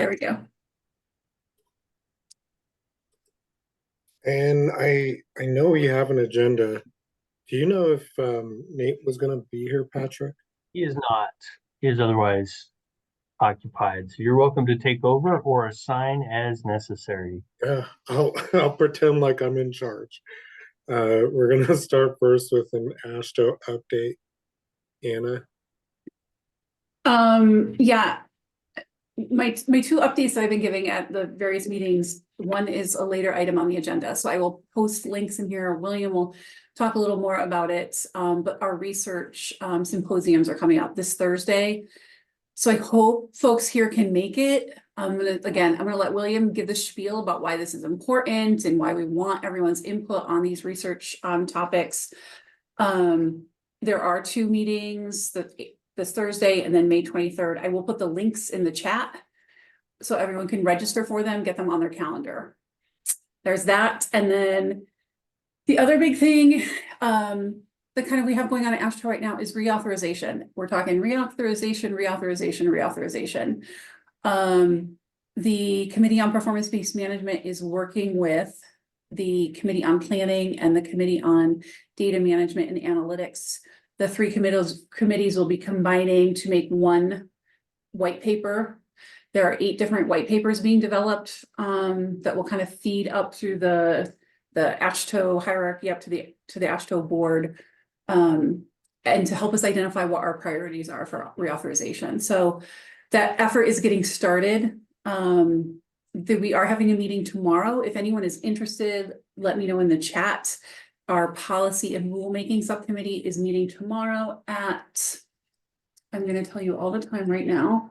There we go. And I know we have an agenda. Do you know if Nate was going to be here, Patrick? He is not. He is otherwise occupied. So you're welcome to take over or assign as necessary. Yeah, I'll pretend like I'm in charge. We're going to start first with an ASHTO update. Anna. Yeah, my two updates that I've been giving at the various meetings, one is a later item on the agenda, so I will post links in here. William will talk a little more about it, but our research symposiums are coming up this Thursday, so I hope folks here can make it. I'm gonna let William give the spiel about why this is important and why we want everyone's input on these research topics. There are two meetings that this Thursday and then May 23rd. I will put the links in the chat so everyone can register for them, get them on their calendar. There's that. And then the other big thing that kind of we have going on at ASHTO right now is reauthorization. We're talking reauthorization. The Committee on Performance-Based Management is working with the Committee on Planning and the Committee on Data Management and Analytics. The three committees will be combining to make one white paper. There are 8 different white papers being developed that will kind of feed up through the ASHTO hierarchy up to the ASHTO board, and to help us identify what our priorities are for reauthorization. So that effort is getting started. We are having a meeting tomorrow. If anyone is interested, let me know in the chat. Our policy and rulemaking subcommittee is meeting tomorrow at, I'm going to tell you all the time right now.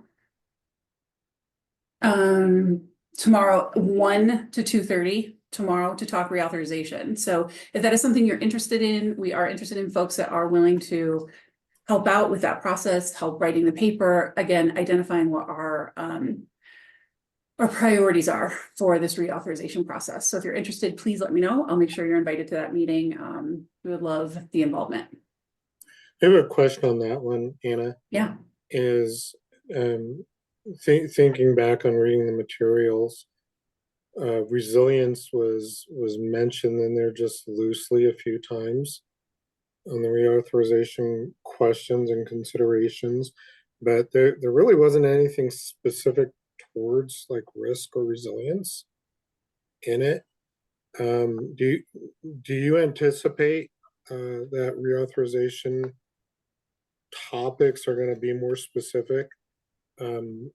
Tomorrow 1 to 2:30 tomorrow to talk reauthorization. So if that is something you're interested in, we are interested in folks that are willing to help out with that process, help writing the paper, again, identifying what our priorities are for this reauthorization process. So if you're interested, please let me know. I'll make sure you're invited to that meeting. We would love the involvement. I have a question on that one, Anna. Yeah. Is thinking back on reading the materials, resilience was mentioned in there just loosely a few times on the reauthorization questions and considerations, but there really wasn't anything specific towards like risk or resilience in it. Do you anticipate that reauthorization topics are going to be more specific? I'm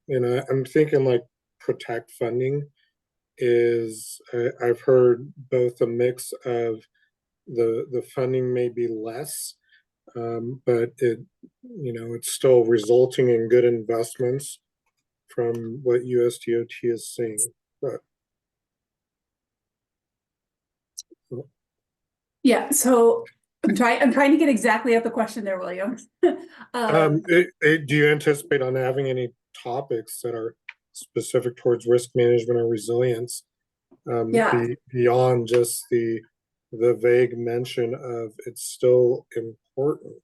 thinking like protect funding is, I've heard both a mix of the funding may be less, but it's still resulting in good investments from what USDOT is seeing. But yeah, so I'm trying to get exactly at the question there, William. do you anticipate on having any topics that are specific towards risk management or resilience, beyond just the vague mention of it's still important?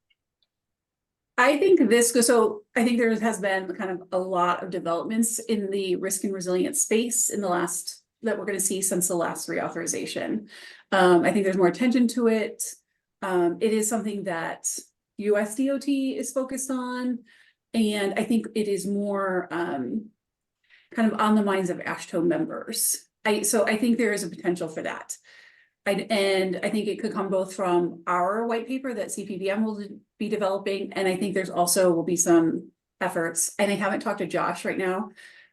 I think there has been kind of a lot of developments in the risk and resilience space in the last that we're going to see since the last reauthorization. I think there's more attention to it. It is something that USDOT is focused on, and I think it is more kind of on the minds of ASHTO members. So I think there is a potential for that. And I think it could come both from our white paper that CPBM will be developing, and I think there's also will be some efforts, and I haven't talked to Josh right now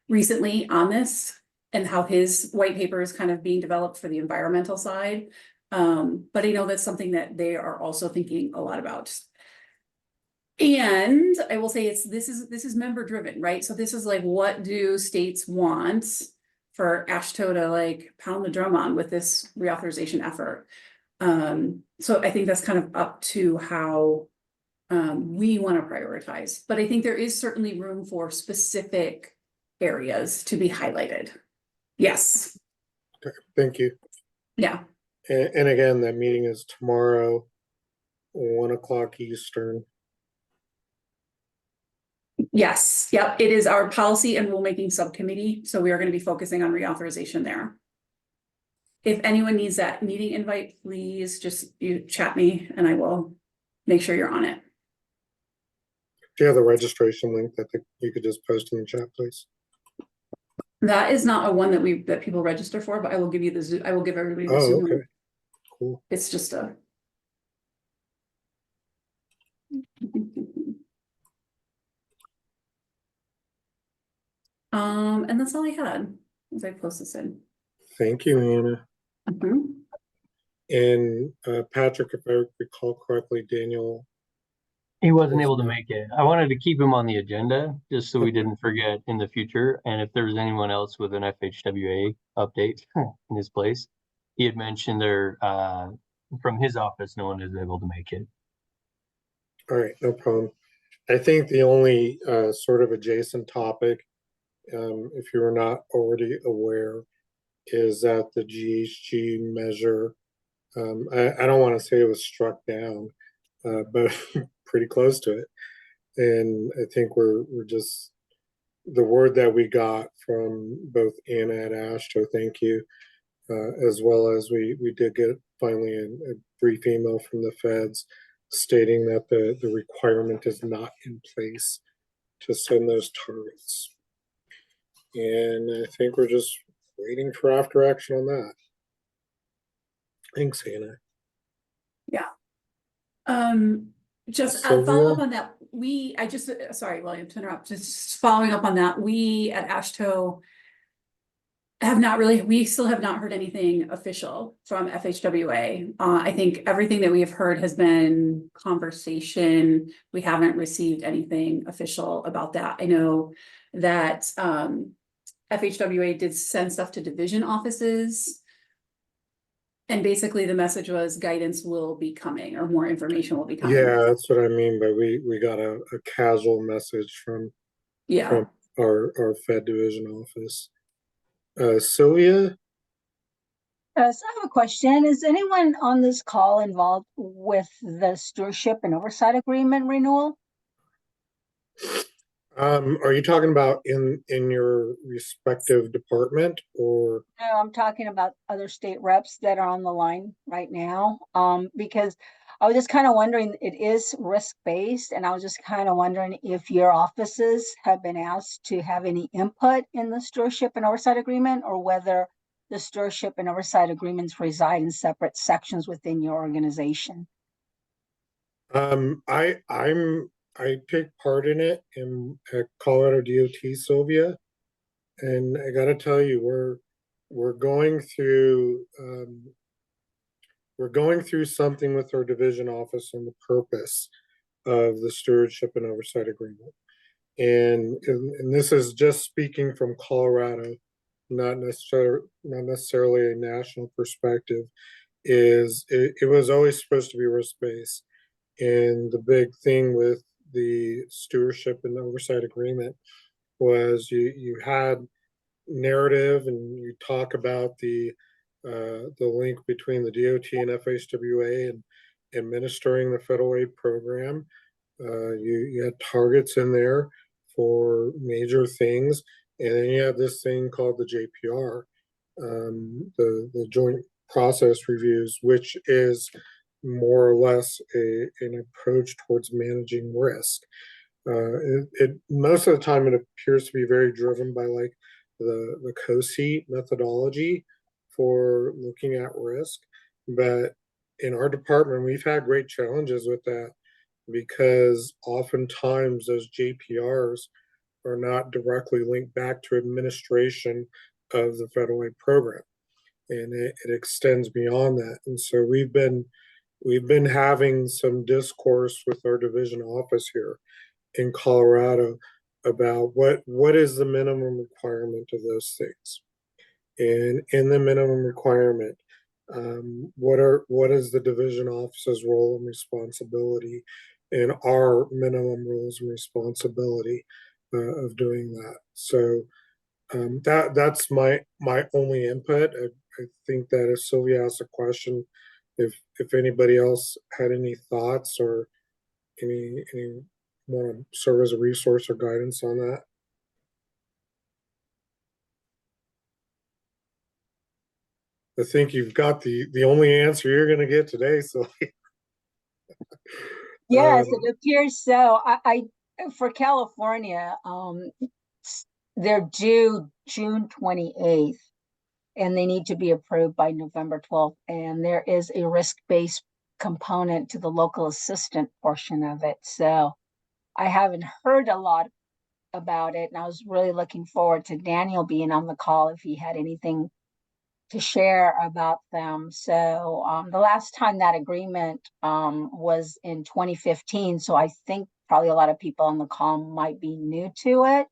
recently on this and how his white paper is kind of being developed for the environmental side. But I know that's something that they are also thinking a lot about. And I will say this is member driven, right? So this is like, what do states want for ASHTO to like pound the drum on with this reauthorization effort? So I think that's kind of up to how we want to prioritize. But I think there is certainly room for specific areas to be highlighted. Yes. Okay, thank you. Yeah. And again, that meeting is tomorrow, 1 o'clock Eastern. Yes, yep, it is our policy and rulemaking subcommittee, so we are gonna be focusing on reauthorization there. If anyone needs that meeting invite, please just you chat me and I will make sure you're on it. Do you have the registration link that you could just post in the chat, please? That is not a one that people register for, but I will give you the Zoom, I will give everybody the Oh, Zoom. okay, link. cool. It's just a. And that's all I had as I post this in. Thank you, Anna. Mhm. And Patrick, if I recall correctly, Daniel. He wasn't was able to not- make it. I wanted to keep him on the agenda just so we Okay. didn't forget in the future. And if there was anyone else with an FHWA update in his place, he had mentioned there from his office, no one is able to make it. All right, no problem. I think the only sort of adjacent topic, if you were not already aware, is that the GHG measure, I don't want to say it was struck down, but pretty close to it. And I think we're just, the word that we got from both Anna at ASHTO, thank you, as well as we did get finally a brief email from the feds stating that the requirement is not in place to send those targets. And I think we're just waiting for after action on that. Thanks, Hannah. Yeah. Just Sylvia? follow up on that. Sorry, William, to interrupt, just following up on that, we at ASHTO we still have not heard anything official from FHWA. I think everything that we have heard has been conversation. We haven't received anything official about that. I know that FHWA did send stuff to division offices. And basically the message was guidance will be coming or more information will be coming. Yeah, that's what I mean by we got a casual message from our Fed division office. Sylvia? So I have a question. Is anyone on this call involved with the stewardship and oversight agreement renewal? Are you talking about in your respective department or? No, I'm talking about other state reps that are on the line right now. Because I was just kind of wondering, it is risk-based, and I was just kind of wondering if your offices have been asked to have any input in the stewardship and oversight agreement, or whether the stewardship and oversight agreements reside in separate sections within your organization. I take part in it in at Colorado DOT, Sylvia, and I got to tell you, we're going through something with our division office on the purpose of the stewardship and oversight agreement, and this is just speaking from Colorado, not necessarily a national perspective. It was always supposed to be risk-based. And the big thing with the stewardship and oversight agreement was you had narrative and you talk about the link between the DOT and FHWA and administering the federal aid program. You had targets in there for major things, and then you have this thing called the JPR, the Joint Process Reviews, which is more or less an approach towards managing risk. It most of the time it appears to be very driven by like the COSI methodology for looking at risk, but in our department we've had great challenges with that because oftentimes those JPRs are not directly linked back to administration of the federal aid program, and it extends beyond that. And so we've been having some discourse with our division office here in Colorado about what is the minimum requirement of those things, and in the minimum requirement, what is the division office's role and responsibility, and our minimum roles and responsibility of doing that. So that's my only input. I think that if Sylvia asked a question, if anybody else had any thoughts or any want to serve as a resource or guidance on that. I think you've got the only answer you're going to get today. So Yes, it appears so. I for California, they're due June 28th, and they need to be approved by November 12th. And there is a risk-based component to the local assistant portion of it. So I haven't heard a lot about it, and I was really looking forward to Daniel being on the call if he had anything to share about them. So the last time that agreement was in 2015. So I think probably a lot of people on the call might be new to it.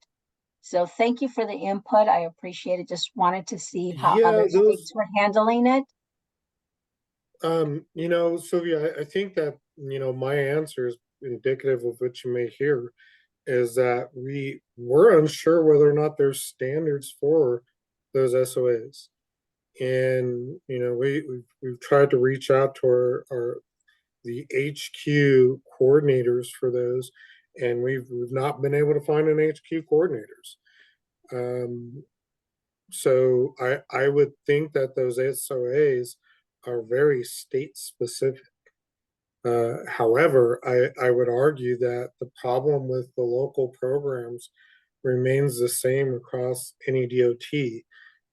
So thank you for the input. I appreciate it. Just wanted to see how other states were handling it. you know, Sylvia, I think that, you know, my answer is indicative of what you may hear, is that we're unsure whether or not there's standards for those SOAs. And, you know, we've tried to reach out to the HQ coordinators for those, and we've not been able to find an HQ coordinators. So I would think that those SOAs are very state specific. However, I would argue that the problem with the local programs remains the same across any DOT,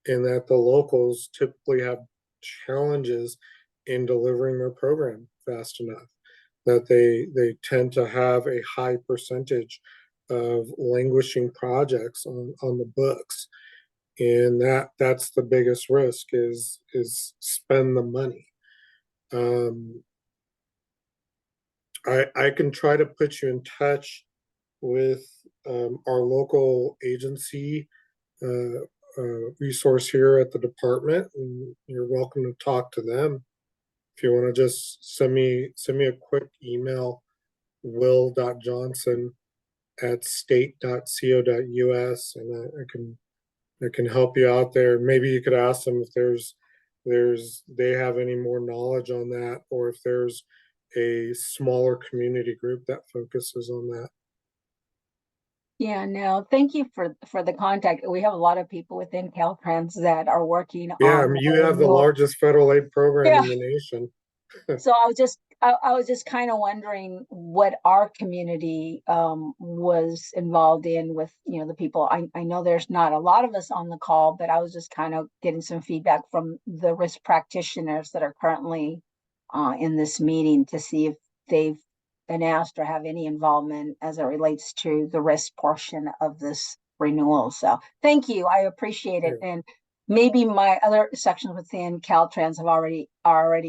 in that the locals typically have challenges in delivering their program fast enough, that they tend to have a high percentage of languishing projects on the books, and that's the biggest risk is spend the money. I can try to put you in touch with our local agency resource here at the department, and you're welcome to talk to them. If you want to just send me a quick email, will.johnson@state.co.us, and I can help you out there. Maybe you could ask them if they have any more knowledge on that, or if there's a smaller community group that focuses on that. Yeah, no, thank you for the contact. We have a lot of people within Caltrans that are working Yeah, I on mean, you have the largest federal aid program in the nation. So I was just kind of wondering what our community was involved in with, you know, the people. I know there's not a lot of us on the call, but I was just kind of getting some feedback from the risk practitioners that are currently in this meeting to see if they've been asked or have any involvement as it relates to the risk portion of this renewal. So thank you. I appreciate it. And maybe my other sections within Caltrans have already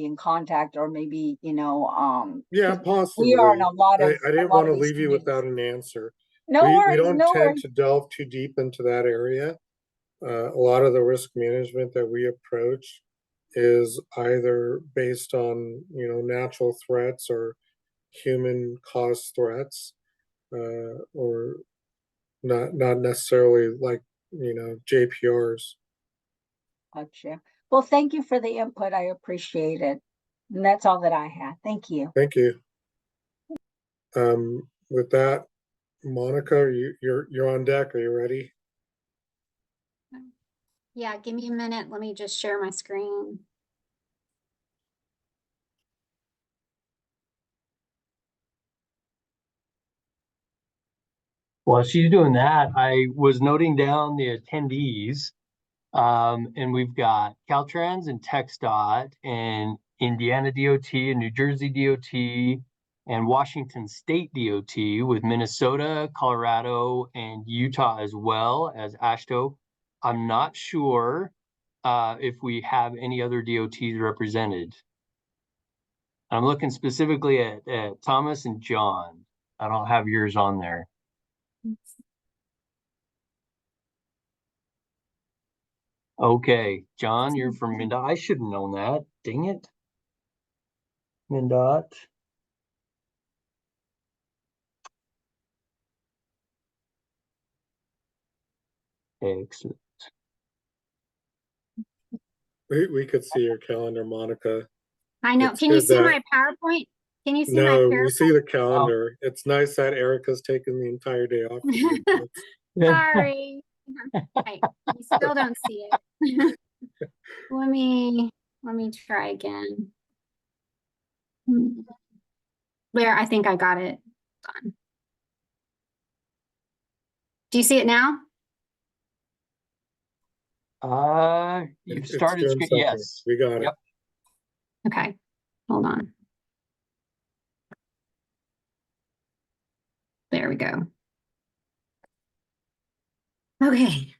in contact, or maybe, you know, yeah, possibly. we are in a lot of. I didn't want to leave you without an answer. We don't tend to delve too deep into that area. A lot of the risk management that we approach is either based on, you know, natural threats or human caused threats, or not necessarily like, you know, JPRs. Gotcha. Well, thank you for the input. I appreciate it. And that's all that I had. Thank you. Thank you. With that, Monica, you're on deck. Are you ready? Yeah, give me a minute. Let me just share my screen. While she's doing that, I was noting down the attendees, and we've got Caltrans and TxDOT and Indiana DOT and New Jersey DOT and Washington State DOT, with Minnesota, Colorado, and Utah as well as AASHTO. I'm not sure if we have any other DOTs represented. I'm looking specifically at Thomas and John. I don't have yours on there. Okay, John, you're from MnDOT. I should have known that. Dang it. MnDOT. Excellent. We could see your calendar, Monica. I know. It's Can you good see that- my PowerPoint? Can you see my No, we paragraph? see the calendar. It's nice that Erica's taken the entire day off. Sorry. Okay, you still don't see it. Let me try again. There, I think I got it. Hold on. Do you see it now? You've It's started, doing something. yes. We got it. Yep. Okay, hold on. There we go. Okay.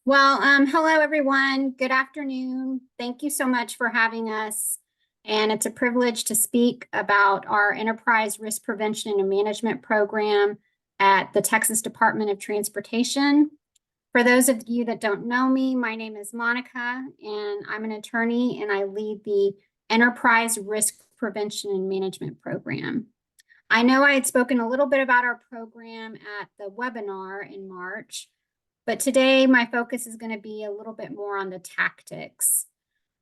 Well, hello, everyone. Good afternoon. Thank you so much for having us. And it's a privilege to speak about our Enterprise Risk Prevention and Management Program at the Texas Department of Transportation. For those of you that don't know me, my name is Monica, and I'm an attorney, and I lead the Enterprise Risk Prevention and Management Program. I know I had spoken a little bit about our program at the webinar in March, but today my focus is going to be a little bit more on the tactics.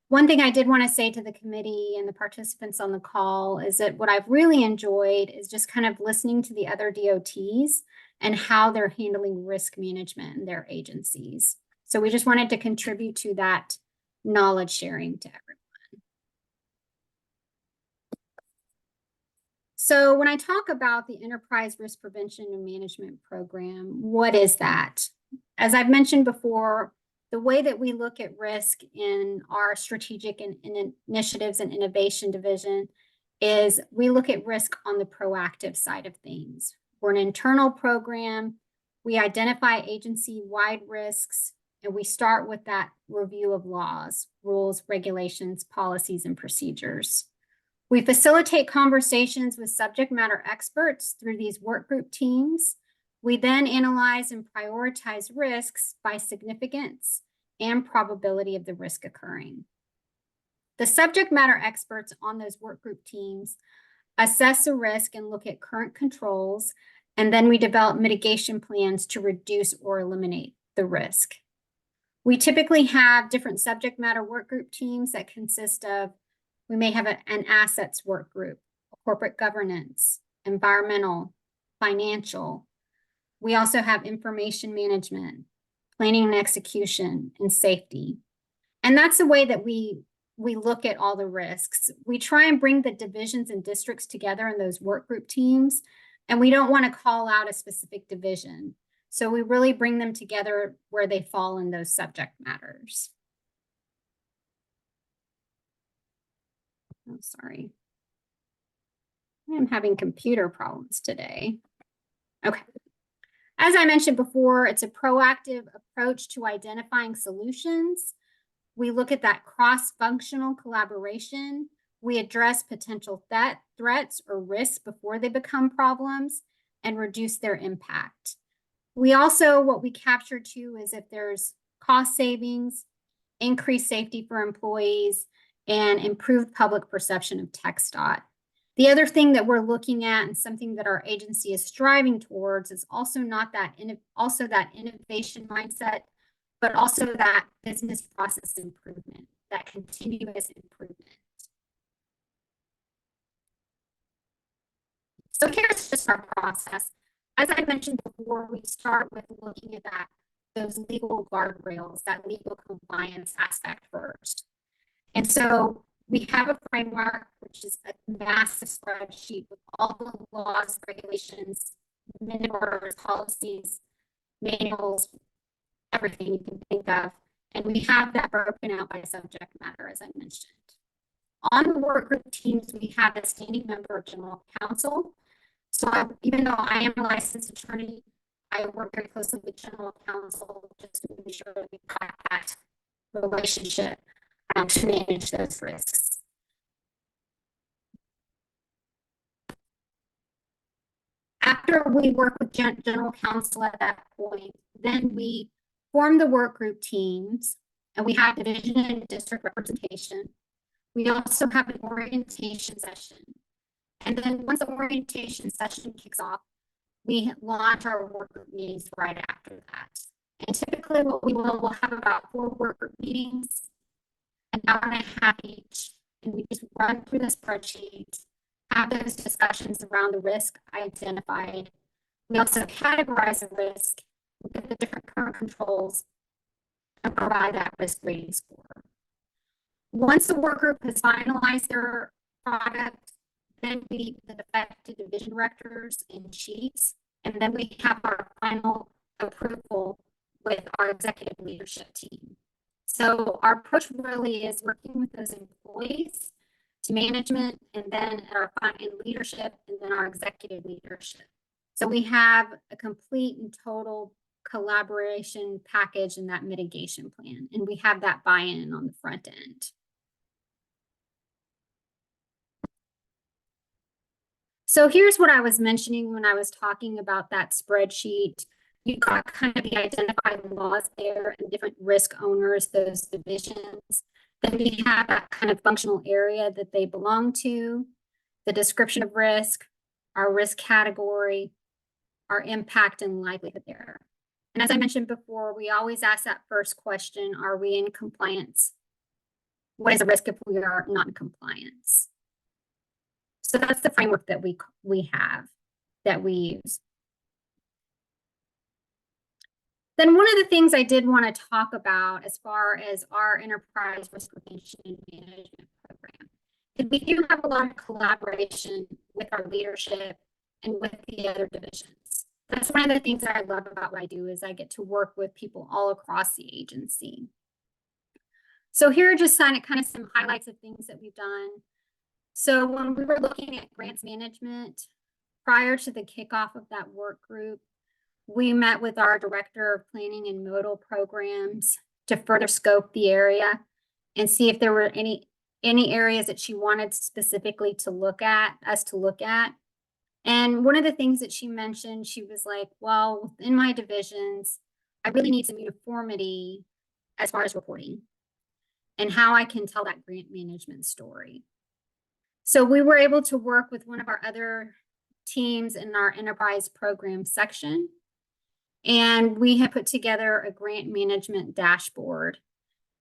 One thing I did want to say to the committee and the participants on the call is that what I've really enjoyed is just kind of listening to the other DOTs and how they're handling risk management in their agencies. So we just wanted to contribute to that knowledge sharing to everyone. So when I talk about the Enterprise Risk Prevention and Management Program, what is that? As I've mentioned before, the way that we look at risk in our strategic and initiatives and innovation division is we look at risk on the proactive side of things. We're an internal program. We identify agency-wide risks, and we start with that review of laws, rules, regulations, policies, and procedures. We facilitate conversations with subject matter experts through these work group teams. We then analyze and prioritize risks by significance and probability of the risk occurring. The subject matter experts on those work group teams assess the risk and look at current controls, and then we develop mitigation plans to reduce or eliminate the risk. We typically have different subject matter work group teams that consist of, we may have an assets work group, corporate governance, environmental, financial. We also have information management, planning and execution, and safety. And that's the way that we look at all the risks. We try and bring the divisions and districts together in those work group teams, and we don't want to call out a specific division. So we really bring them together where they fall in those subject matters. I'm sorry. I'm having computer problems today. Okay. As I mentioned before, it's a proactive approach to identifying solutions. We look at that cross-functional collaboration. We address potential threats or risks before they become problems and reduce their impact. We also, what we capture too, is if there's cost savings, increased safety for employees, and improved public perception of TxDOT. The other thing that we're looking at, and something that our agency is striving towards, is also that innovation mindset, but also that business process improvement, that continuous improvement. So here's just our process. As I mentioned before, we start with looking at those legal guardrails, that legal compliance aspect first. And so we have a framework, which is a massive spreadsheet with all the laws, regulations, minute orders, policies, manuals, everything you can think of. And we have that broken out by subject matter, as I mentioned. On the work group teams, we have a standing member of general counsel. So even though I am a licensed attorney, I work very closely with general counsel just to make sure that we've got that relationship to manage those risks. After we work with general counsel at that point, then we form the work group teams, and we have division and district representation. We also have an orientation session. And then once the orientation session kicks off, we launch our work group meetings right after that. And typically what we'll have about 4 work group meetings, an hour and a half each, and we just run through the spreadsheet, have those discussions around the risk identified. We also categorize the risk, look at the different current controls, and provide that risk rating score. Once the work group has finalized their product, then we meet with the affected division directors and chiefs, and then we have our final approval with our executive leadership team. So our approach really is working with those employees to management, and then our leadership, and then our executive leadership. So we have a complete and total collaboration package in that mitigation plan, and we have that buy-in on the front end. So here's what I was mentioning when I was talking about that spreadsheet. You've got kind of the identified laws there and different risk owners, those divisions. Then we have that kind of functional area that they belong to, the description of risk, our risk category, our impact and likelihood there. And as I mentioned before, we always ask that first question, are we in compliance? What is the risk if we are not in compliance? So that's the framework that we have, that we use. Then one of the things I did want to talk about as far as our enterprise risk prevention and management program, is we do have a lot of collaboration with our leadership and with the other divisions. That's one of the things that I love about what I do, is I get to work with people all across the agency. So here are just kind of some highlights of things that we've done. So when we were looking at grants management, prior to the kickoff of that work group, we met with our director of planning and modal programs to further scope the area and see if there were any areas that she wanted specifically to look at, us to look at. And one of the things that she mentioned, she was like, well, within my divisions, I really need some uniformity as far as reporting and how I can tell that grant management story. So we were able to work with one of our other teams in our enterprise program section. And we have put together a grant management dashboard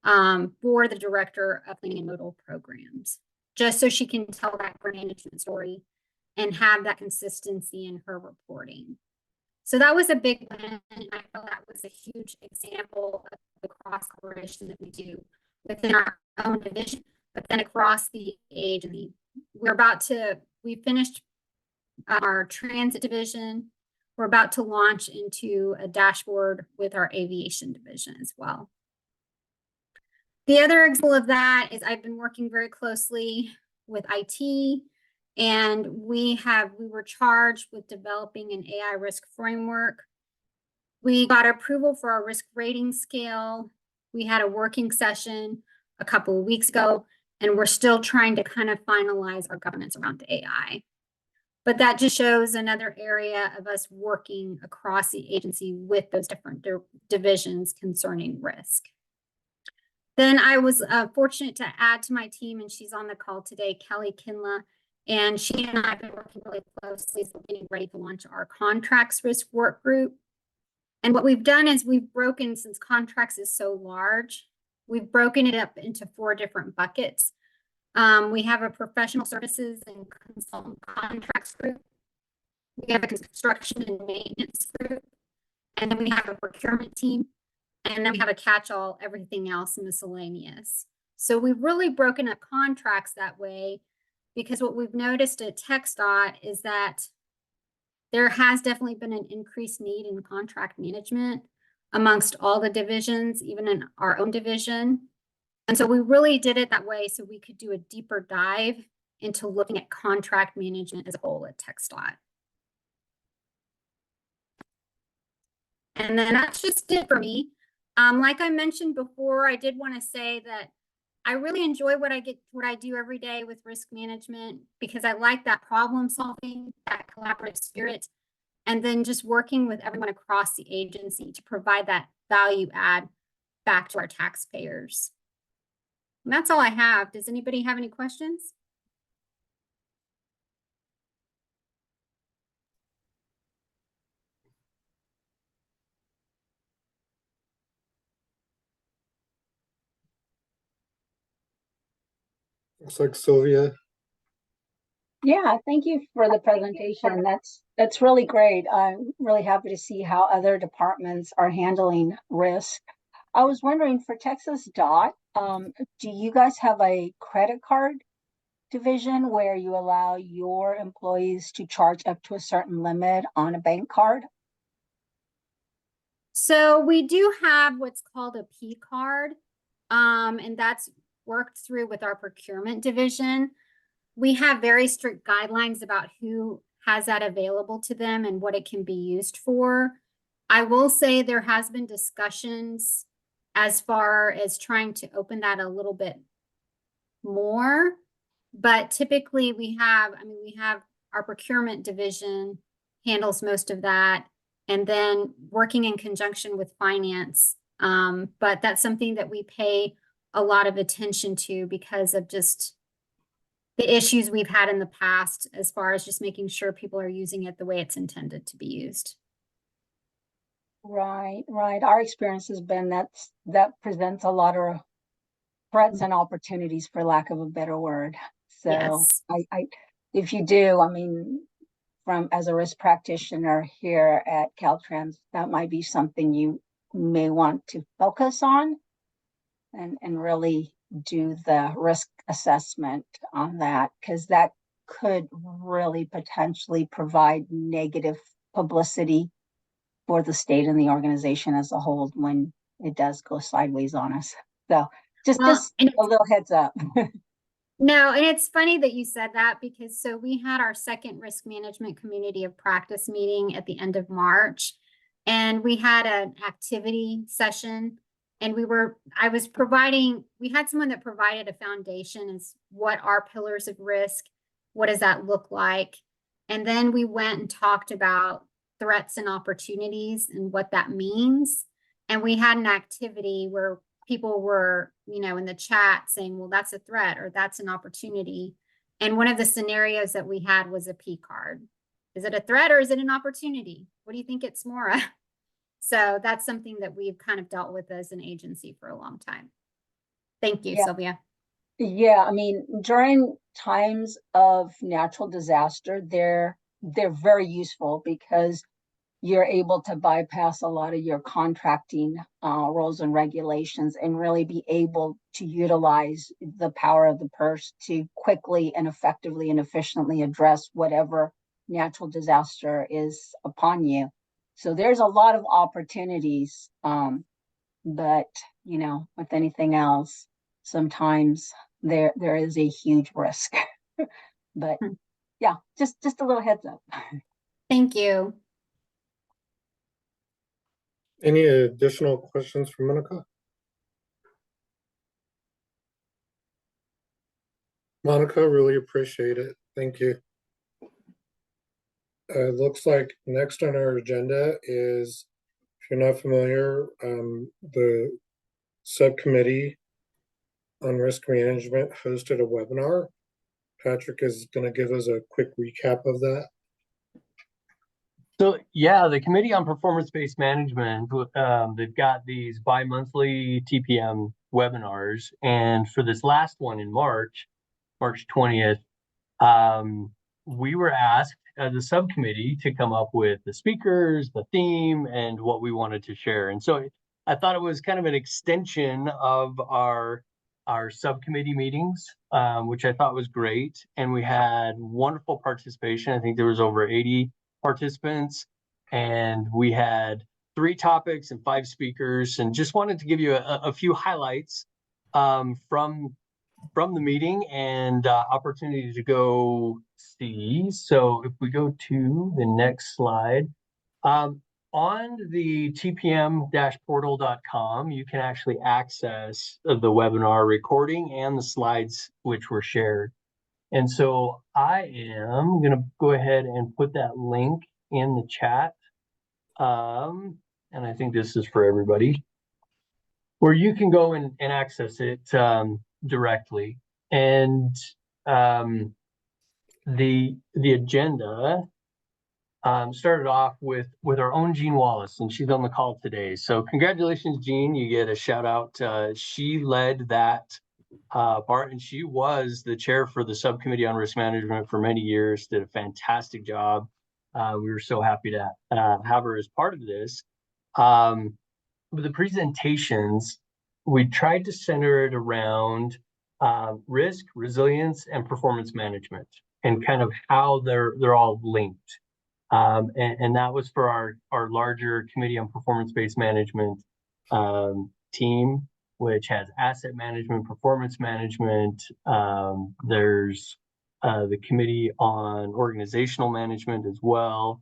for the director of planning and modal programs, just so she can tell that grant management story and have that consistency in her reporting. So that was a big win. And I feel that was a huge example of the cross collaboration that we do within our own division, but then across the agency. We finished our transit division. We're about to launch into a dashboard with our aviation division as well. The other example of that is I've been working very closely with IT, and we were charged with developing an AI risk framework. We got approval for our risk rating scale. We had a working session a couple of weeks ago, and we're still trying to kind of finalize our governance around AI. But that just shows another area of us working across the agency with those different divisions concerning risk. Then I was fortunate to add to my team, and she's on the call today, Kelly Kinla, and she and I have been working really closely, so getting ready to launch our contracts risk work group. And what we've done is we've broken, since contracts is so large, we've broken it up into 4 different buckets. We have a professional services and consultant contracts group. We have a construction and maintenance group. And then we have a procurement team. And then we have a catch-all, everything else miscellaneous. So we've really broken up contracts that way, because what we've noticed at TxDOT is that there has definitely been an increased need in contract management amongst all the divisions, even in our own division. And so we really did it that way so we could do a deeper dive into looking at contract management as a whole at TxDOT. And then that's just it for me. Like I mentioned before, I did want to say that I really enjoy what I do every day with risk management, because I like that problem solving, that collaborative spirit, and then just working with everyone across the agency to provide that value add back to our taxpayers. And that's all I have. Does anybody have any questions? Looks like Sylvia. Yeah, thank you for the presentation. That's really great. I'm really happy to see how other departments are handling risk. I was wondering for Texas Dot, do you guys have a credit card division where you allow your employees to charge up to a certain limit on a bank card? So we do have what's called a P card, and that's worked through with our procurement division. We have very strict guidelines about who has that available to them and what it can be used for. I will say there has been discussions as far as trying to open that a little bit more, but typically we have our procurement division handles most of that, and then working in conjunction with finance. But that's something that we pay a lot of attention to because of just the issues we've had in the past as far as just making sure people are using it the way it's intended to be used. Right, right. Our experience has been that presents a lot of threats and opportunities, for lack of a better word. So Yes. if you do, I mean, from as a risk practitioner here at Caltrans, that might be something you may want to focus on and really do the risk assessment on that, because that could really potentially provide negative publicity for the state and the organization as a whole when it does go sideways on us. So just a little heads up. No, and it's funny that you said that because so we had our second risk management community of practice meeting at the end of March, and we had an activity session, and we had someone that provided a foundation as what are pillars of risk, what does that look like? And then we went and talked about threats and opportunities and what that means. And we had an activity where people were, in the chat saying, well, that's a threat or that's an opportunity. And one of the scenarios that we had was a P card. Is it a threat or is it an opportunity? What do you think it's more? So that's something that we've kind of dealt with as an agency for a long time. Thank you, Yeah. Sylvia. Yeah, I mean, during times of natural disaster, they're very useful because you're able to bypass a lot of your contracting rules and regulations and really be able to utilize the power of the purse to quickly and effectively and efficiently address whatever natural disaster is upon you. So there's a lot of opportunities, but with anything else, sometimes there is a huge risk. But yeah, just a little heads up. Thank you. Any additional questions for Monica? Monica, really appreciate it. Thank you. It looks like next on our agenda is, if you're not familiar, the Subcommittee on Risk Management hosted a webinar. Patrick is going to give us a quick recap of that. So yeah, the Committee on Performance-Based Management, they've got these bi-monthly TPM webinars. And for this last one in March 20th, we were asked as a subcommittee to come up with the speakers, the theme, and what we wanted to share. And so I thought it was kind of an extension of our subcommittee meetings, which I thought was great. And we had wonderful participation. I think there was over 80 participants, and we had 3 topics and 5 speakers, and just wanted to give you a few highlights from the meeting and opportunity to go see. So if we go to the next slide, on the tpm-portal.com, you can actually access the webinar recording and the slides which were shared. And so I am going to go ahead and put that link in the chat. And I think this is for everybody, where you can go and access it directly. And the agenda started off with our own Jean Wallace, and she's on the call today. So congratulations, Jean. You get a shout out. She led that Barton. She was the chair for the Subcommittee on Risk Management for many years, did a fantastic job. We were so happy to have her as part of this. With the presentations, we tried to center it around risk, resilience, and performance management, and kind of how they're all linked. And that was for our larger Committee on Performance-Based Management team, which has asset management, performance management. There's the Committee on Organizational Management as well,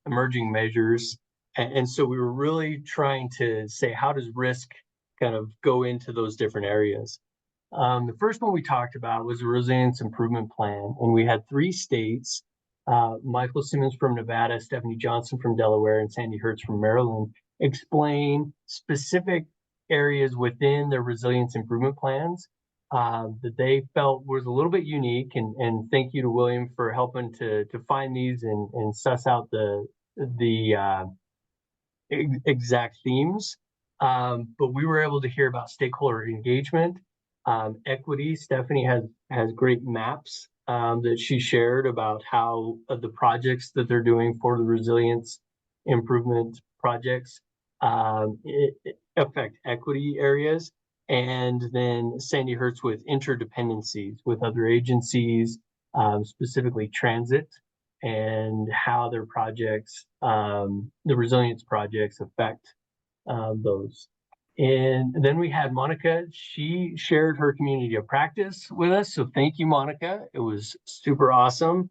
emerging measures. And so we were really trying to say, how does risk kind of go into those different areas? The first one we talked about was a resilience improvement plan. And we had 3 states, Michael Simmons from Nevada, Stephanie Johnson from Delaware, and Sandy Hertz from Maryland, explain specific areas within their resilience improvement plans that they felt was a little bit unique. And thank you to William for helping to find these and suss out the exact themes. But we were able to hear about stakeholder engagement, equity. Stephanie has great maps that she shared about how the projects that they're doing for the resilience improvement projects affect equity areas. And then Sandy Hertz with interdependencies with other agencies, specifically transit, and how their projects, the resilience projects, affect those. And then we had Monica. She shared her community of practice with us. So thank you, Monica. It was super awesome.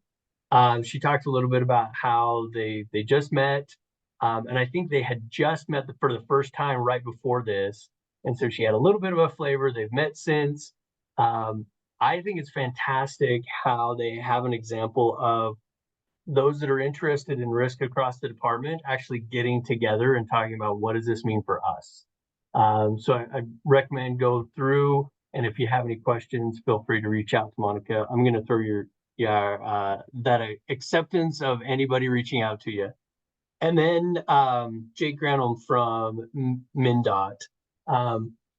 She talked a little bit about how they just met. And I think they had just met for the first time right before this. And so she had a little bit of a flavor. They've met since. I think it's fantastic how they have an example of those that are interested in risk across the department actually getting together and talking about what does this mean for us. So I recommend go through, and if you have any questions, feel free to reach out to Monica. I'm going to throw that acceptance of anybody reaching out to you. And then Jake Granholm from MnDOT,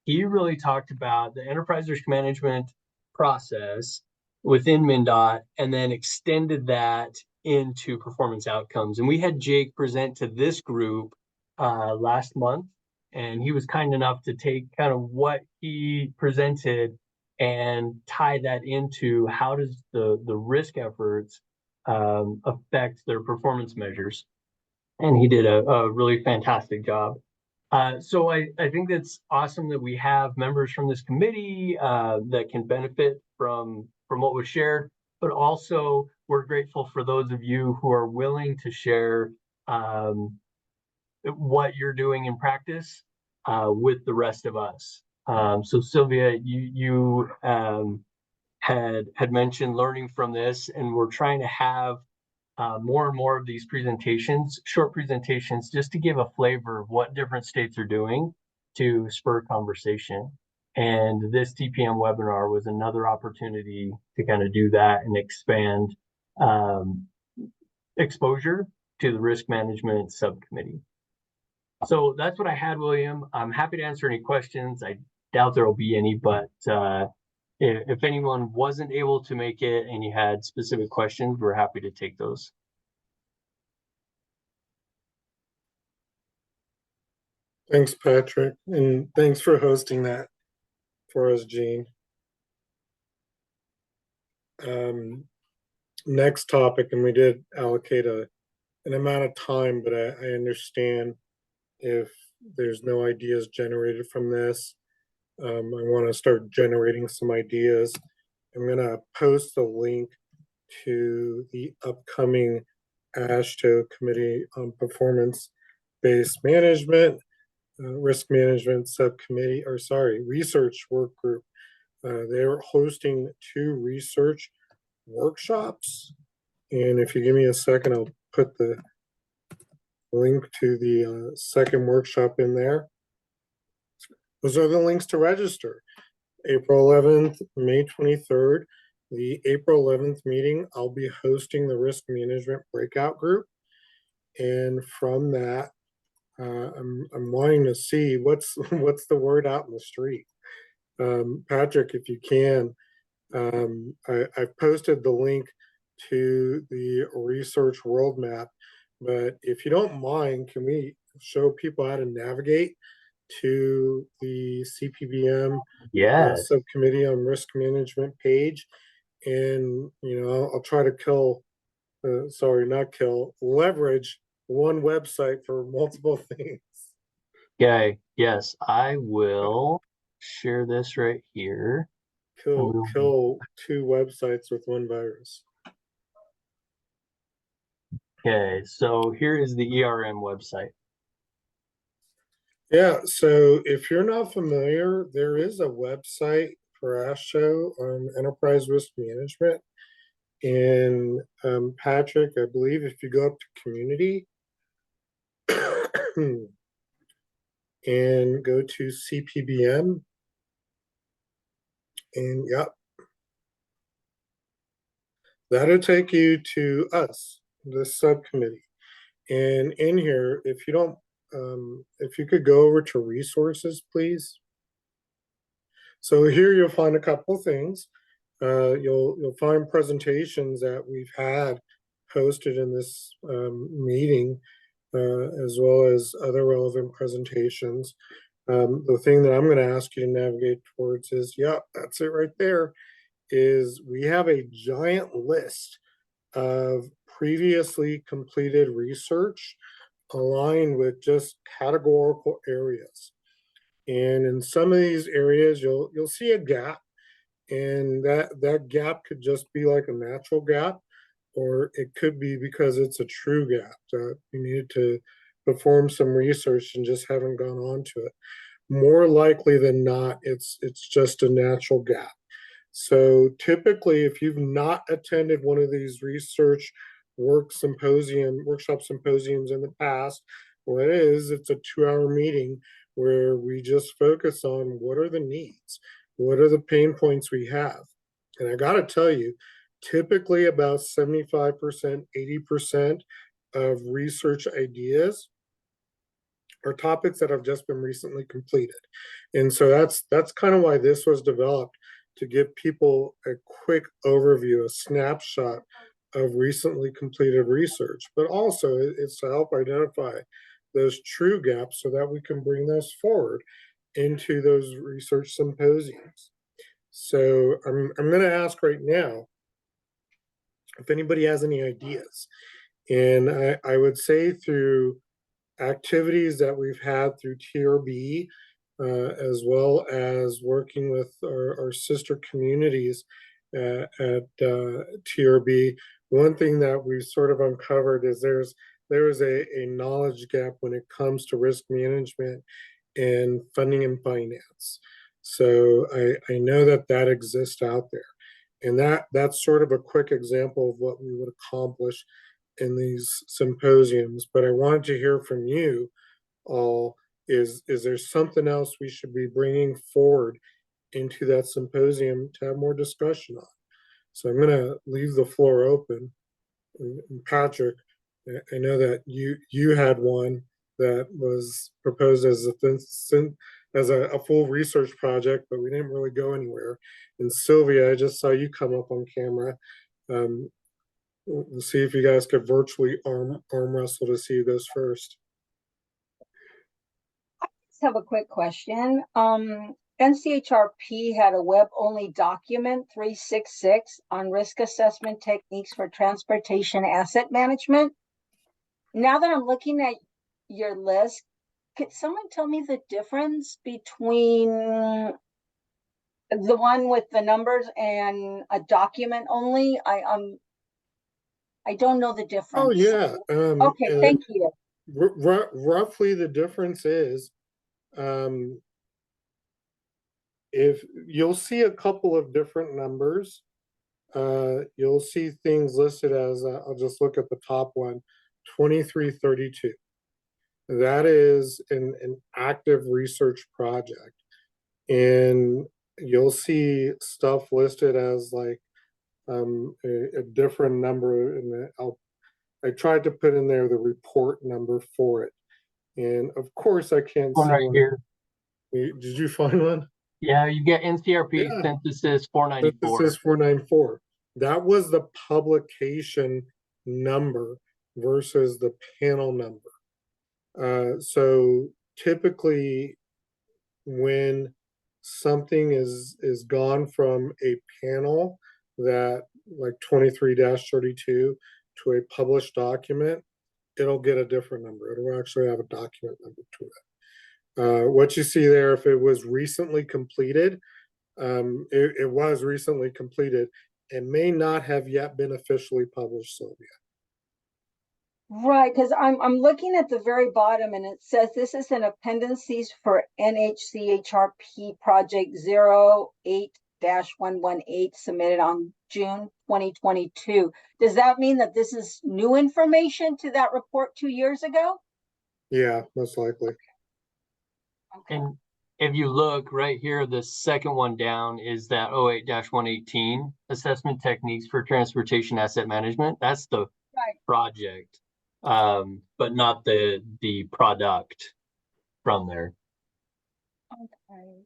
he really talked about the enterprise risk management process within MnDOT and then extended that into performance outcomes. And we had Jake present to this group last month, and he was kind enough to take kind of what he presented and tie that into how does the risk efforts affect their performance measures. And he did a really fantastic job. So I think that's awesome that we have members from this committee that can benefit from what was shared, but also we're grateful for those of you who are willing to share what you're doing in practice with the rest of us. So Sylvia, you had mentioned learning from this, and we're trying to have more and more of these presentations, short presentations, just to give a flavor of what different states are doing to spur conversation. And this TPM webinar was another opportunity to kind of do that and expand exposure to the risk management subcommittee. So that's what I had, William. I'm happy to answer any questions. I doubt there will be any, but if anyone wasn't able to make it and you had specific questions, we're happy to take those. Thanks, Patrick, and thanks for hosting that for us, Gene. Next topic, and we did allocate an amount of time, but I understand if there's no ideas generated from this. I want to start generating some ideas. I'm going to post a link to the upcoming AASHTO Committee on Performance-Based Management, Risk Management Subcommittee, research work group. They're hosting 2 research workshops. And if you give me a second, I'll put the link to the second workshop in there. Those are the links to register. April 11th, May 23rd, the April 11th meeting, I'll be hosting the risk management breakout group. And from that, I'm wanting to see what's the word out in the street. Patrick, if you can, I've posted the link to the research world map, but if you don't mind, can we show people how to navigate to the CPBM Yes. Subcommittee on Risk Management page? And, I'll try to leverage one website for multiple things. Okay. Yes, I will share this right here. Kill two websites with one virus. Okay, so here is the ERM website. Yeah, so if you're not familiar, there is a website for ASHO on enterprise risk management. And Patrick, I believe if you go up to community and go to CPBM, and yep, that'll take you to us, the subcommittee. And in here, if you could go over to resources, please. So here you'll find a couple things. You'll find presentations that we've had posted in this meeting, as well as other relevant presentations. The thing that I'm going to ask you to navigate towards is, yeah, that's it right there, is we have a giant list of previously completed research aligned with just categorical areas. And in some of these areas, you'll see a gap, and that gap could just be like a natural gap, or it could be because it's a true gap that you needed to perform some research and just haven't gone on to it. More likely than not, it's just a natural gap. So typically, if you've not attended one of these research workshop symposiums in the past, what it is, it's a 2-hour meeting where we just focus on what are the needs, what are the pain points we have. And I got to tell you, typically about 75%, 80% of research ideas are topics that have just been recently completed. And so that's kind of why this was developed, to give people a quick overview, a snapshot of recently completed research, but also it's to help identify those true gaps so that we can bring those forward into those research symposiums. So I'm going to ask right now if anybody has any ideas. And I would say through activities that we've had through TRB, as well as working with our sister communities at TRB, one thing that we've sort of uncovered is there is a knowledge gap when it comes to risk management and funding and finance. So I know that exists out there. And that's sort of a quick example of what we would accomplish in these symposiums. But I wanted to hear from you all, is there something else we should be bringing forward into that symposium to have more discussion on? So I'm going to leave the floor open. And Patrick, I know that you had one that was proposed as a full research project, but we didn't really go anywhere. And Sylvia, I just saw you come up on camera. We'll see if you guys could virtually arm wrestle to see who goes first. I just have a quick question. NCHRP had a web-only document 366 on risk assessment techniques for transportation asset management. Now that I'm looking at your list, could someone tell me the difference between the one with the numbers and a document only? I don't know the difference. Oh yeah. Okay, thank you. Roughly the difference is, if you'll see a couple of different numbers, you'll see things listed as, I'll just look at the top one, 2332. That is an active research project. And you'll see stuff listed as like a different number. And I tried to put in there the report number for it. And of course I can't One see right one. here. Did you find one? Yeah, you get NCRP Yeah. synthesis 494. Synthesis 494. That was the publication number versus the panel number. So typically when something is gone from a panel that like 23-32 to a published document, it'll get a different number. It'll actually have a document number to it. What you see there, if it was recently completed, it was recently completed and may not have yet been officially published, Sylvia. Right, because I'm looking at the very bottom and it says this is an appendices for NHCHRP project 08-118 submitted on June 2022. Does that mean that this is new information to that report 2 years ago? Yeah, most likely. Okay. And if you look right here, the second one down is that 08-118 assessment techniques for transportation asset management. That's the Right. project, but not the product from there. Okay.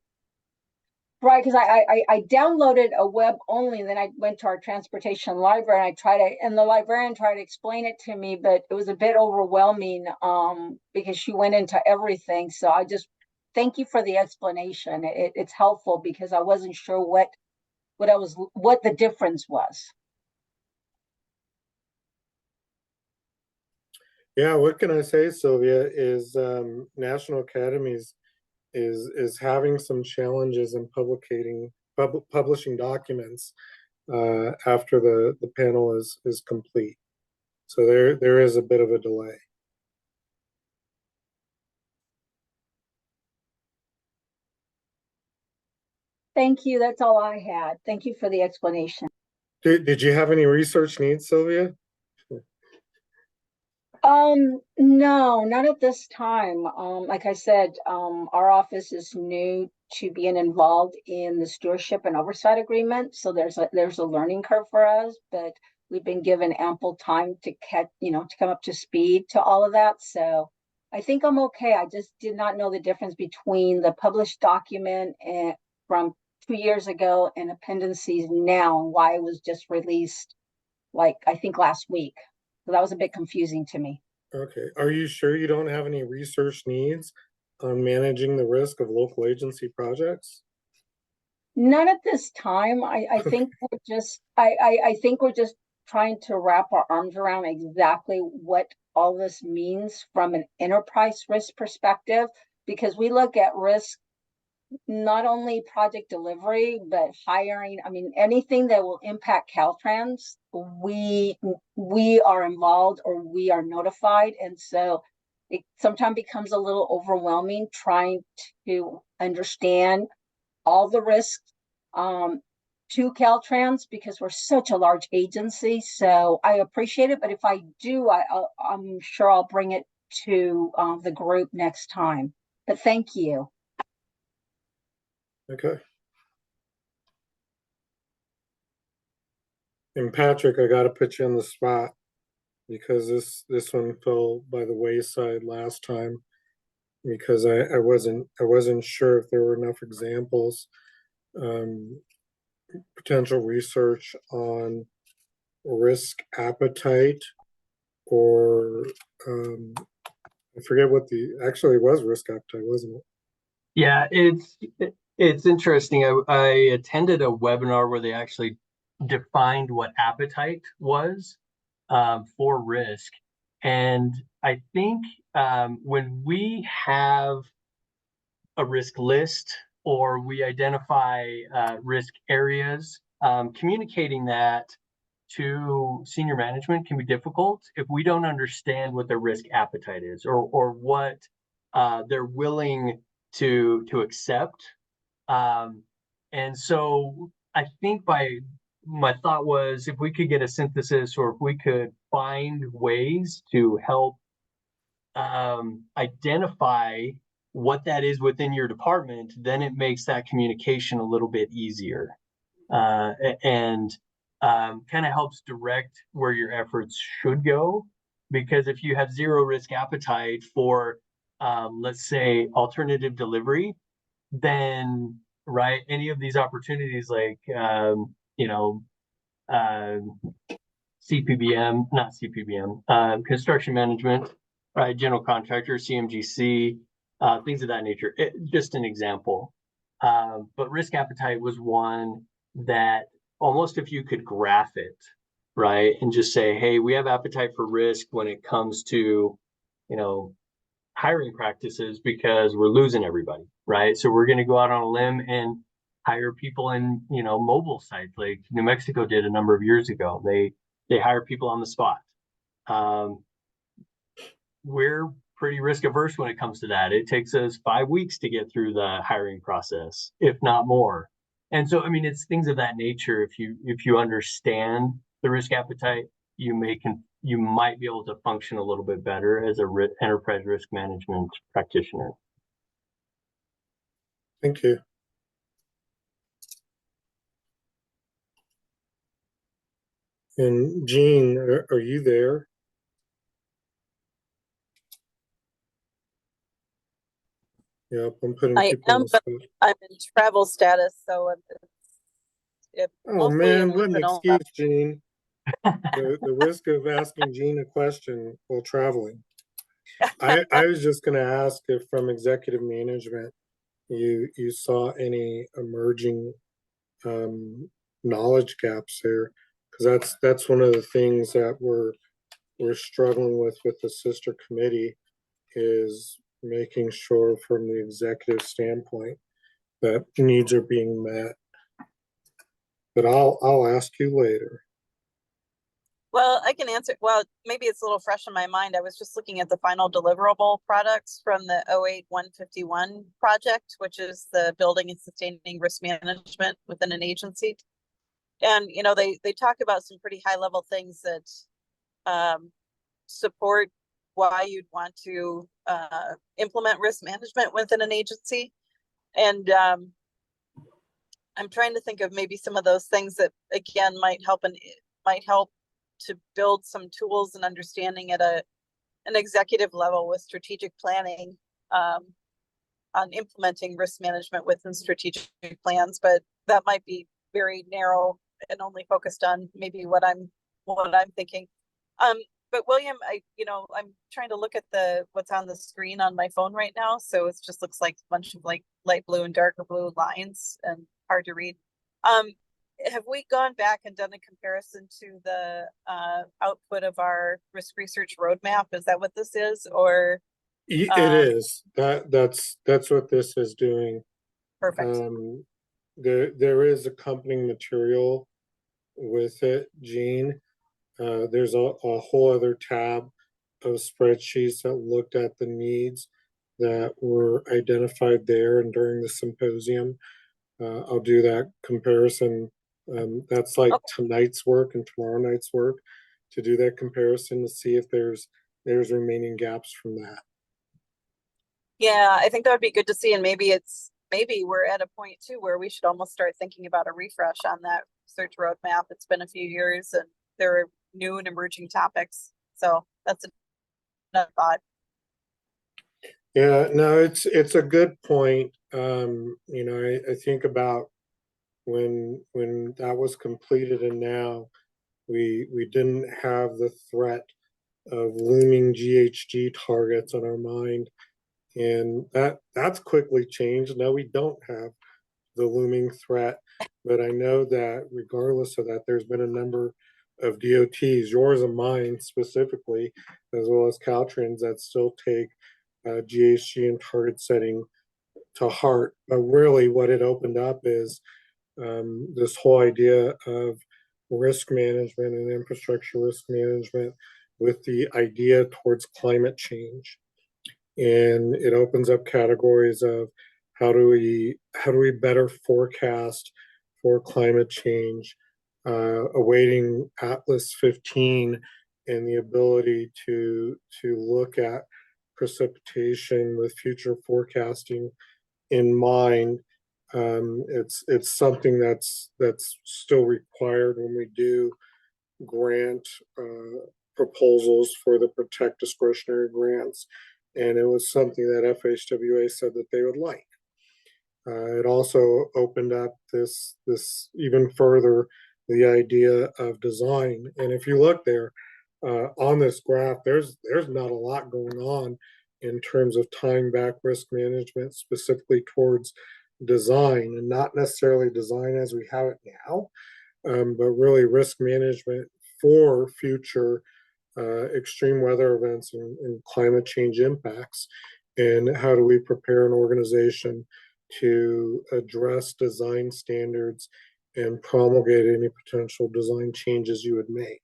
Right, because I downloaded a web only, and then I went to our transportation library and and the librarian tried to explain it to me, but it was a bit overwhelming because she went into everything. So I just thank you for the explanation. It's helpful because I wasn't sure what the difference was. Yeah, what can I say, Sylvia, is National Academies is having some challenges in publishing documents after the panel is complete. So there is a bit of a delay. Thank you. That's all I had. Thank you for the explanation. Did you have any research needs, Sylvia? No, not at this time. Like I said, our office is new to being involved in the stewardship and oversight agreement. So there's a learning curve for us, but we've been given ample time to to come up to speed to all of that. So I think I'm okay. I just did not know the difference between the published document and from 2 years ago and appendices now, and why it was just released, like I think last week. So that was a bit confusing to me. Okay. Are you sure you don't have any research needs on managing the risk of local agency projects? Not at this time. I think I think we're just trying to wrap our arms around exactly what all this means from an enterprise risk perspective, because we look at risk not only project delivery, but hiring. I mean, anything that will impact Caltrans, we are involved or we are notified. And so it sometimes becomes a little overwhelming trying to understand all the risks to Caltrans because we're such a large agency. So I appreciate it, but if I do, I'm sure I'll bring it to the group next time. But thank you. Okay. And Patrick, I got to put you on the spot because this one fell by the wayside last time because I wasn't sure if there were enough examples, potential research on risk appetite or I forget what actually it was risk appetite, wasn't it? Yeah, it's interesting. I attended a webinar where they actually defined what appetite was for risk. And I think when we have a risk list or we identify risk areas, communicating that to senior management can be difficult if we don't understand what their risk appetite is or what they're willing to accept. And so I think my thought was if we could get a synthesis or if we could find ways to help identify what that is within your department, then it makes that communication a little bit easier and kind of helps direct where your efforts should go. Because if you have zero risk appetite for, let's say, alternative delivery, then right? Any of these opportunities like, you know, CPBM, not CPBM, construction management, right? General contractor, CMGC, things of that nature. Just an example. But risk appetite was one that almost if you could graph it, right? And just say, hey, we have appetite for risk when it comes to, you know, hiring practices because we're losing everybody, right? So we're going to go out on a limb and hire people in, you know, mobile sites like New Mexico did a number of years ago. They hire people on the spot. We're pretty risk averse when it comes to that. It takes us 5 weeks to get through the hiring process, if not more. And so, I mean, it's things of that nature. If you understand the risk appetite, you might be able to function a little bit better as a enterprise risk management practitioner. Thank you. And Jean, are you there? Yep, I'm putting I people on am, the but spot. I'm in travel status, so it Oh mostly man, in what an listen excuse, Jean. The risk of asking Jean a question while traveling. I was just going to ask if from executive management you saw any emerging knowledge gaps there, because that's one of the things that we're struggling with the sister committee, is making sure from the executive standpoint that needs are being met. But I'll ask you later. Well, I can answer. Well, maybe it's a little fresh in my mind. I was just looking at the final deliverable products from the 08-151 project, which is the building and sustaining risk management within an agency. And, you know, they talk about some pretty high level things that support why you'd want to implement risk management within an agency. And I'm trying to think of maybe some of those things that, again, might help to build some tools and understanding at an executive level with strategic planning on implementing risk management within strategic plans. But that might be very narrow and only focused on maybe what I'm thinking. But William, I'm trying to look at what's on the screen on my phone right now. So it just looks like a bunch of like light blue and darker blue lines and hard to read. Have we gone back and done a comparison to the output of our risk research roadmap? Is that what this is, or? It is. That's what this is doing. Perfect. There is accompanying material with it, Jean. There's a whole other tab of spreadsheets that looked at the needs that were identified there and during the symposium. I'll do that comparison. That's like tonight's work and tomorrow night's work, to do that comparison to see if there's remaining gaps from that. Yeah, I think that would be good to see. And maybe we're at a point too where we should almost start thinking about a refresh on that research roadmap. It's been a few years and there are new and emerging topics. So that's another thought. Yeah, no, it's a good point. I think about when that was completed, and now we didn't have the threat of looming GHG targets on our mind, and that's quickly changed. Now we don't have the looming threat, but I know that regardless of that, there's been a number of DOTs, yours and mine specifically, as well as Caltrans, that still take GHG and target setting to heart. But really what it opened up is this whole idea of risk management and infrastructure risk management with the idea towards climate change. And it opens up categories of how do we better forecast for climate change, awaiting Atlas 15 and the ability to look at precipitation with future forecasting in mind. It's something that's still required when we do grant proposals for the Protect discretionary grants, and it was something that FHWA said that they would like. It also opened up this even further, the idea of design. And if you look there on this graph, there's not a lot going on in terms of tying back risk management specifically towards design, and not necessarily design as we have it now, but really risk management for future extreme weather events and climate change impacts. And how do we prepare an organization to address design standards and promulgate any potential design changes you would make.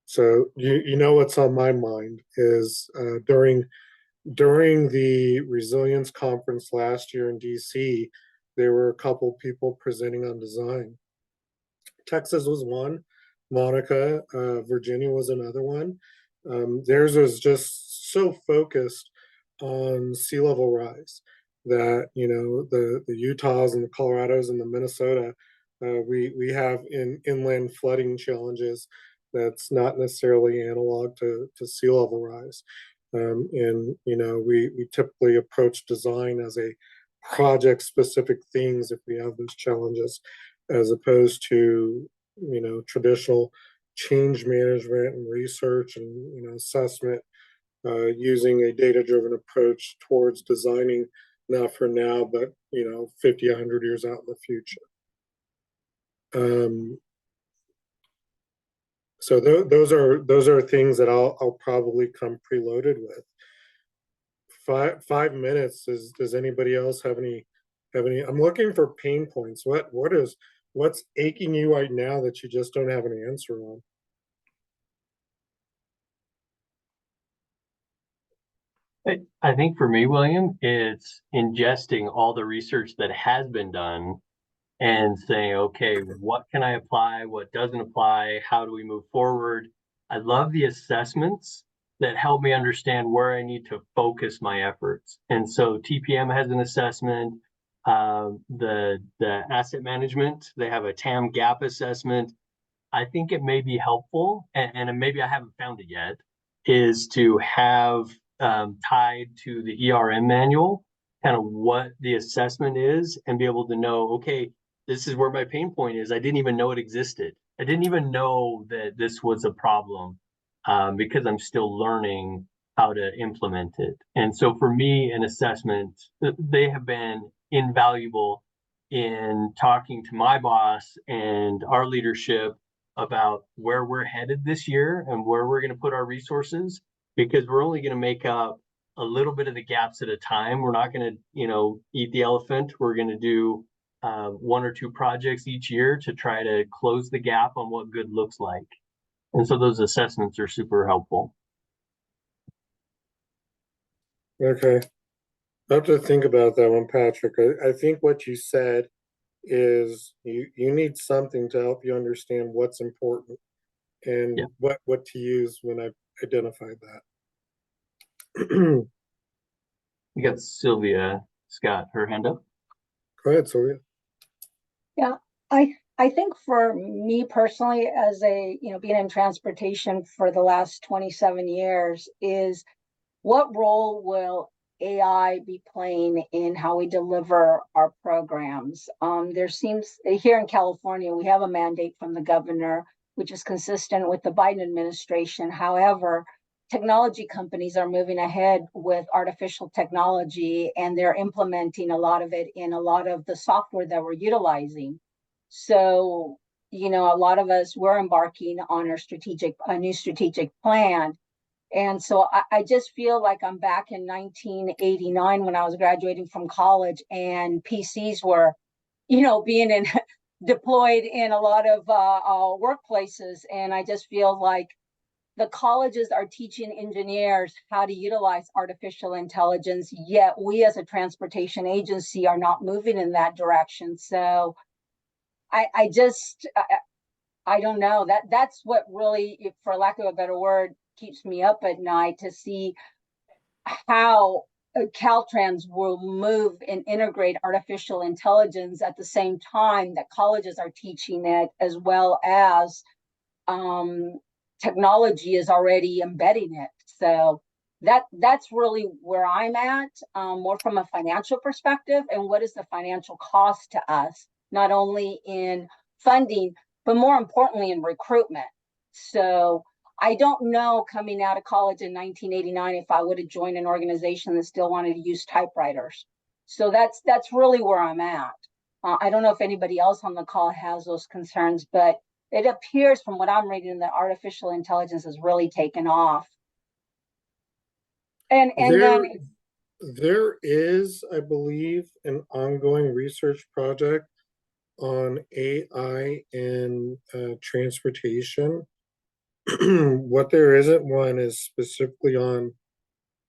So you know what's on my mind is during the resilience conference last year in DC, there were a couple people presenting on design. Texas was one, Monica, Virginia was another one. Theirs was just so focused on sea level rise that, you know, the Utahs and the Colorados and the Minnesota, we have inland flooding challenges that's not necessarily analog to sea level rise. And, you know, we typically approach design as a project specific things if we have those challenges, as opposed to, you know, traditional change management and research and, you know, assessment, using a data-driven approach towards designing, not for now, but, you know, 50, 100 years out in the future. So those are things that I'll probably come preloaded with. 5 minutes. Does anybody else have any? I'm looking for pain points. What's aching you right now that you just don't have an answer on? I think for me, William, it's ingesting all the research that has been done and saying, okay, what can I apply? What doesn't apply? How do we move forward? I love the assessments that help me understand where I need to focus my efforts. And so TPM has an assessment. The asset management, they have a TAM gap assessment. I think it may be helpful, and maybe I haven't found it yet, is to have tied to the ERM manual, kind of what the assessment is, and be able to know, okay, this is where my pain point is. I didn't even know it existed. I didn't even know that this was a problem, because I'm still learning how to implement it. And so for me, an assessment, they have been invaluable in talking to my boss and our leadership about where we're headed this year and where we're going to put our resources, because we're only going to make up a little bit of the gaps at a time. We're not going to, you know, eat the elephant. We're going to do 1 or 2 projects each year to try to close the gap on what good looks like. And so those assessments are super helpful. Okay. I have to think about that one, Patrick. I think what you said is you need something to help you understand what's important and what to use when I've identified that. We got Sylvia Scott, her hand up. Go ahead, Sylvia. Yeah, I think for me personally, as a, you know, being in transportation for the last 27 years, is what role will AI be playing in how we deliver our programs? There seems, here in California, we have a mandate from the governor, which is consistent with the Biden administration. However, technology companies are moving ahead with artificial technology, and they're implementing a lot of it in a lot of the software that we're utilizing. So, you know, a lot of us, we're embarking on a new strategic plan. And so I just feel like I'm back in 1989 when I was graduating from college, and PCs were, you know, being deployed in a lot of workplaces. And I just feel like the colleges are teaching engineers how to utilize artificial intelligence, yet we as a transportation agency are not moving in that direction. So I don't know, that's what really, for lack of a better word, keeps me up at night, to see how Caltrans will move and integrate artificial intelligence at the same time that colleges are teaching it, as well as technology is already embedding it. So that's really where I'm at, more from a financial perspective, and what is the financial cost to us, not only in funding, but more importantly in recruitment. So I don't know, coming out of college in 1989, if I would have joined an organization that still wanted to use typewriters. So that's really where I'm at. I don't know if anybody else on the call has those concerns, but it appears from what I'm reading that artificial intelligence has really taken off. And There is, I believe, an ongoing research project on AI and transportation. What there isn't one is specifically on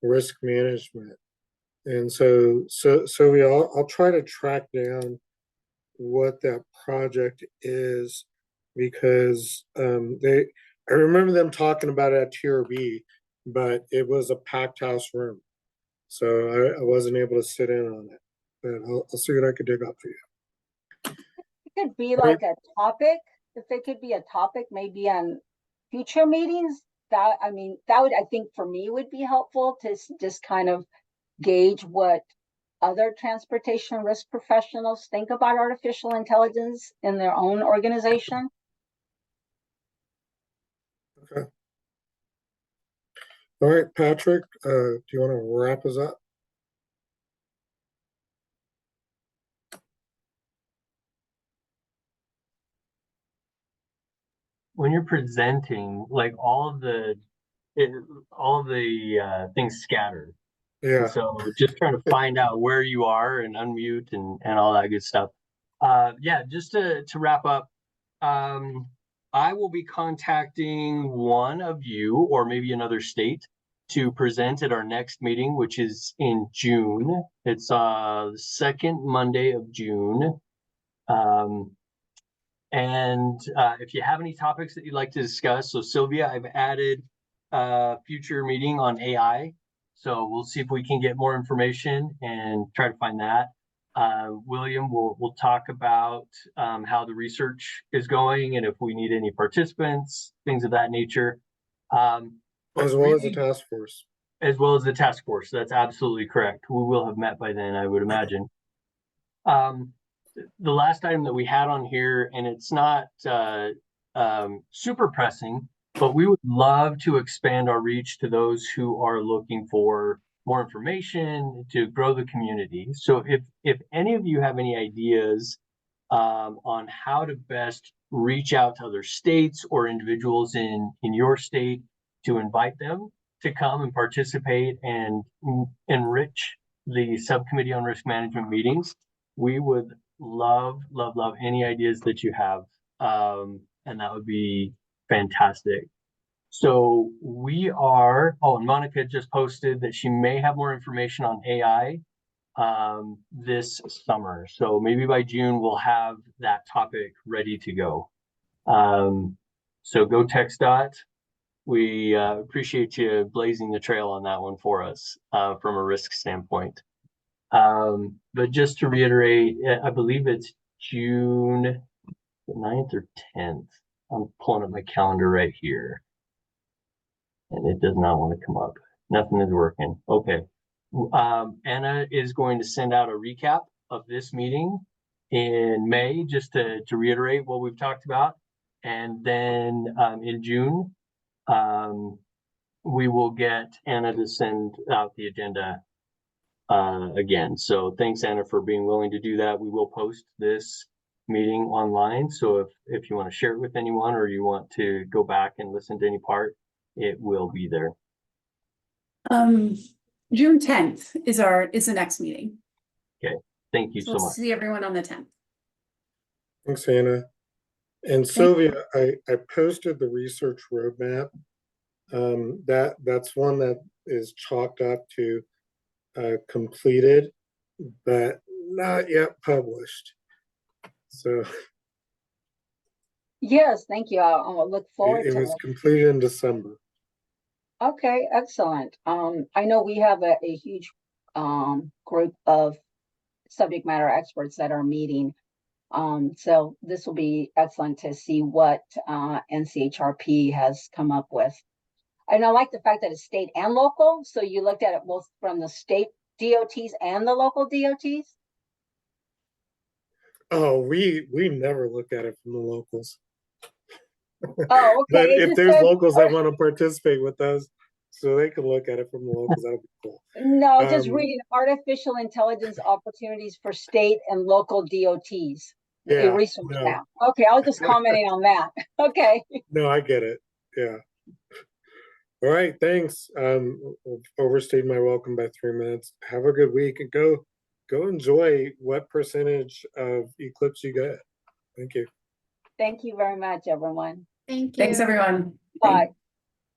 risk management. And so I'll try to track down what that project is, because I remember them talking about it at TRB, but it was a packed house room. So I wasn't able to sit in on it. But I'll see what I could dig up for you. it could be like a topic, if it could be a topic, maybe on future meetings, that, I mean, that would, I think for me would be helpful to just kind of gauge what other transportation risk professionals think about artificial intelligence in their own organization. Okay. All right, Patrick, do you want to wrap us up? When you're presenting, like all of the things scatter. Yeah. So just trying to find out where you are and unmute and all that good stuff. Yeah, just to wrap up, I will be contacting one of you or maybe another state to present at our next meeting, which is in June. It's the second Monday of June. And if you have any topics that you'd like to discuss, so Sylvia, I've added a future meeting on AI. So we'll see if we can get more information and try to find that. William, we'll talk about how the research is going and if we need any participants, things of that nature. As well as the task force. As well as the task force. That's absolutely correct. We will have met by then, I would imagine. The last item that we had on here, and it's not super pressing, but we would love to expand our reach to those who are looking for more information to grow the community. So if any of you have any ideas on how to best reach out to other states or individuals in your state to invite them to come and participate and enrich the Subcommittee on Risk Management meetings, we would love any ideas that you have, and that would be fantastic. So we are, and Monica just posted that she may have more information on AI this summer. So maybe by June we'll have that topic ready to go. So go TxDOT. We appreciate you blazing the trail on that one for us from a risk standpoint. But just to reiterate, I believe it's June 9th or 10th. I'm pulling up my calendar right here. And it does not want to come up. Nothing is working. Okay. Anna is going to send out a recap of this meeting in May, just to reiterate what we've talked about. And then in June, we will get Anna to send out the agenda again. So thanks, Anna, for being willing to do that. We will post this meeting online. So if you want to share it with anyone or you want to go back and listen to any part, it will be there. June 10th is the next meeting. Okay, thank you so We'll much. see everyone on the 10th. Thanks, Anna. And Sylvia, I posted the research roadmap. That's one that is chalked up to completed, but not yet published. So Yes, thank you. I'll look forward it to was it. completed in December. Okay, excellent. I know we have a huge group of subject matter experts that are meeting. So this will be excellent to see what NCHRP has come up with. And I like the fact that it's state and local, so you looked at it both from the state DOTs and the local DOTs? Oh, we never look at it from the locals. Oh, But okay. if there's locals that want to participate with us, so they can look at it from the locals, that'll be cool. No, just Um, reading artificial intelligence opportunities for state and local DOTs. Yeah, Research no. that. Okay, I was just commenting on that. Okay. No, I get it. Yeah. All right, thanks. Overstayed my welcome by 3 minutes. Have a good week and go enjoy what percentage of eclipse you get. Thank you. Thank you very much, everyone. Thank you. Thanks, everyone. Bye.